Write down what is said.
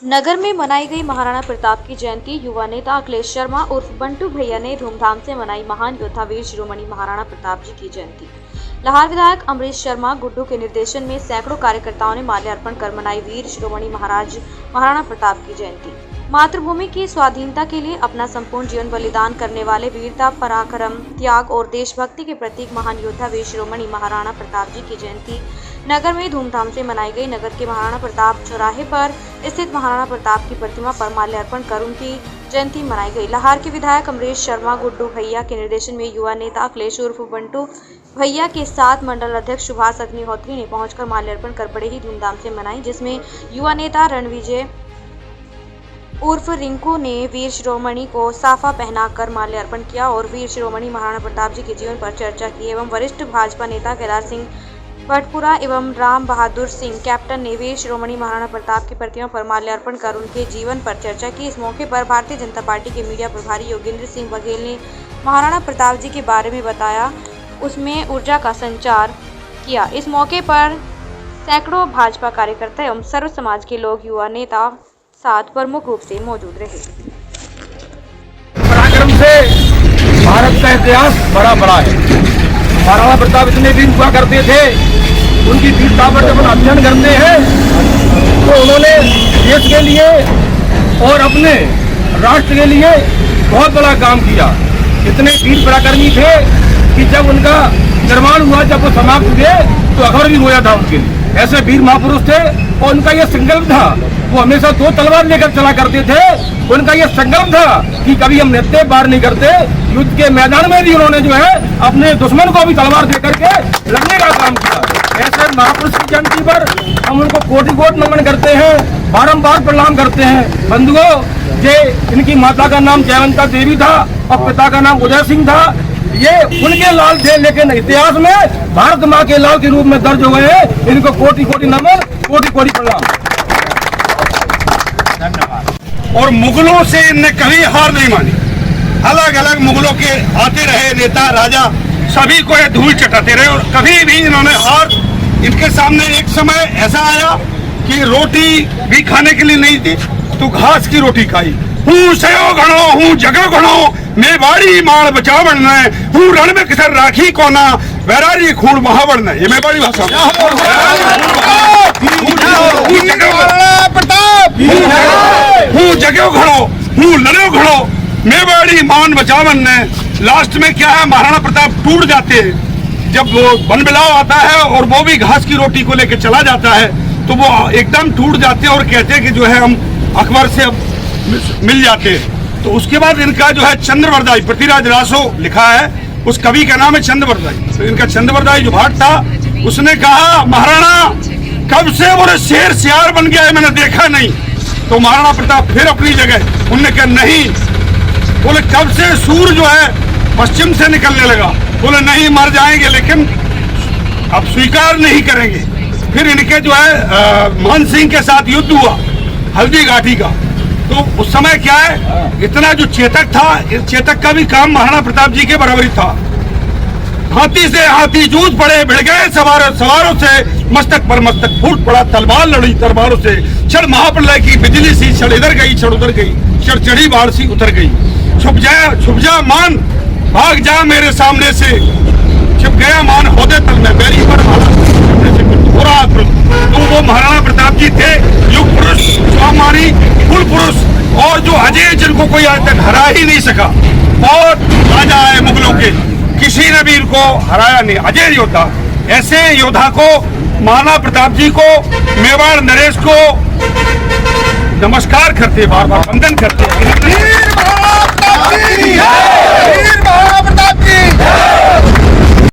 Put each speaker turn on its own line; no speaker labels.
नगर में मनाई गई महाराणा प्रताप की जयंती। युवा नेता अखिलेश शर्मा उर्फ बंटू भैया ने धूमधाम से मनाई महान योद्धा वीर शिरोमणि महाराणा प्रताप जी की जयंती। लाहौर विधायक अमरीश शर्मा गुड्डू के निर्देशन में सैकड़ों कार्यकर्ताओं ने माल्यार्पण कर मनाई वीर शिरोमणि महाराणा प्रताप की जयंती। मातृभूमि की स्वाधीनता के लिए अपना संपूर्ण जीवन बलिदान करने वाले वीरता, पराक्रम, त्याग और देशभक्ति के प्रतीक महान योद्धा वीर शिरोमणि महाराणा प्रताप जी की जयंती नगर में धूमधाम से मनाई गई। नगर के महाराणा प्रताप चौराहे पर स्थित महाराणा प्रताप की प्रतिमा पर माल्यार्पण कर उनकी जयंती मनाई गई। लाहौर के विधायक अमरीश शर्मा गुड्डू भैया के निर्देशन में युवा नेता अखिलेश उर्फ बंटू भैया के साथ मंडल अध्यक्ष सुभाष अग्निहोत्री ने पहुंचकर माल्यार्पण कर बड़े ही धूमधाम से मनाई, जिसमें युवा नेता रणविजय उर्फ रिंकू ने वीर शिरोमणि को साफा पहनाकर माल्यार्पण किया और वीर शिरोमणि महाराणा प्रताप जी के जीवन पर चर्चा की एवं वरिष्ठ भाजपा नेता केदार सिंह भटपुरा एवं राम बहादुर सिंह कैप्टन ने वीर शिरोमणि महाराणा प्रताप की प्रतिमा पर माल्यार्पण कर उनके जीवन पर चर्चा की। इस मौके पर भारतीय जनता पार्टी के मीडिया प्रभारी योगेंद्र सिंह बघेल ने महाराणा प्रताप जी के बारे में बताया, उसमें ऊर्जा का संचार किया। इस मौके पर सैकड़ों भाजपा कार्यकर्ता एवं सर्व समाज के लोग युवा नेता साथ प्रमुख रूप से मौजूद रहे।
पराक्रम से भारत का इतिहास बड़ा है। महाराणा प्रताप इतने वीर हुआ करते थे, उनकी वीरता पर जब अध्ययन करते हैं तो उन्होंने देश के लिए और अपने राष्ट्र के लिए बहुत बड़ा काम किया। इतने वीर पराक्रमी थे कि जब उनका निर्माण हुआ, जब वो समाप्त हुए तो अखबार भी रोया था उनके लिए। ऐसे वीर महापुरुष थे और उनका यह संकल्प था, वो हमेशा 2 तलवार लेकर चला करते थे। उनका यह संकल्प था कि कभी हम नित्य पार नहीं करते। युद्ध के मैदान में भी उन्होंने जो है अपने दुश्मन को भी तलवार दे करके लड़ने का काम किया। ऐसे महापुरुष की जयंती पर हम उनको कोटि कोटि नमन करते हैं, बारंबार प्रणाम करते हैं। बंधुओं, ये इनकी माता का नाम जयवंता देवी था और पिता का नाम उदय सिंह था। ये उनके लाल थे, लेकिन इतिहास में भारत माँ के लाल के रूप में दर्ज हो गए हैं। इनको कोटि कोटि नमन, कोटि कोटि प्रणाम।
धन्यवाद। और मुगलों से इनने कभी हार नहीं मानी। अलग अलग मुगलों के आते रहे नेता राजा, सभी को ये धूल चटाते रहे और कभी भी इन्होंने हार। इनके सामने एक समय ऐसा आया कि रोटी भी खाने के लिए नहीं थी तो घास की रोटी खाई। हूँ सयो घणो, हूँ जगह घणो, मैं बाड़ी माल बचा बढ़ना है, हूँ रण में किसर राखी कोना, वैरारी खून वहां बढ़ना है। ये मैं बड़ी भाषा हूँ जगह घणो, हूँ लड़ो घणो, मैं बड़ी मान बचा बनना है। लास्ट में क्या है, महाराणा प्रताप टूट जाते हैं। जब वो वन बिलाव आता है और वो भी घास की रोटी को लेकर चला जाता है तो वो एकदम टूट जाते हैं और कहते हैं कि जो है हम अकबर से मिल जाते हैं। तो उसके बाद इनका जो है चंद्रवरदाई, पृथ्वीराज रासो लिखा है, उस कवि का नाम है चंद्रवरदाई। तो इनका चंद्रवरदाई जो भाट था, उसने कहा महाराणा कब से वो शेर सियार बन गया है, मैंने देखा नहीं। तो महाराणा प्रताप फिर अपनी जगह, उनने कहा नहीं। बोले कब से सूर जो है पश्चिम से निकलने लगा, बोले नहीं मर जाएंगे लेकिन अब स्वीकार नहीं करेंगे। फिर इनके जो है मान सिंह के साथ युद्ध हुआ हल्दी घाटी का। तो उस समय क्या है, इतना जो चेतक था, चेतक का भी काम महाराणा प्रताप जी के बराबरी था। हाथी से हाथी जूझ पड़े, भिड़ गए सवारों से, मस्तक पर मस्तक फूट पड़ा, तलवार लड़ी तलवारों से। क्षण महाप्रलय की बिजली सी, क्षण इधर गई क्षण उधर गई, क्षण चढ़ी बाढ़ सी उतर गई। छुप जा मान, भाग जा मेरे सामने से, छिप गया मान होदे तल में, बैरी पर तो वो महाराणा प्रताप जी थे, युग पुरुष, स्वाभिमानी, कुल पुरुष और जो अजय, जिनको कोई आज तक हरा ही नहीं सका। बहुत राजा है मुगलों के, किसी ने भी इनको हराया नहीं, अजय योद्धा। ऐसे योद्धा को, महाराणा प्रताप जी को, मेवाड़ नरेश को नमस्कार करते, बार बार वंदन करते।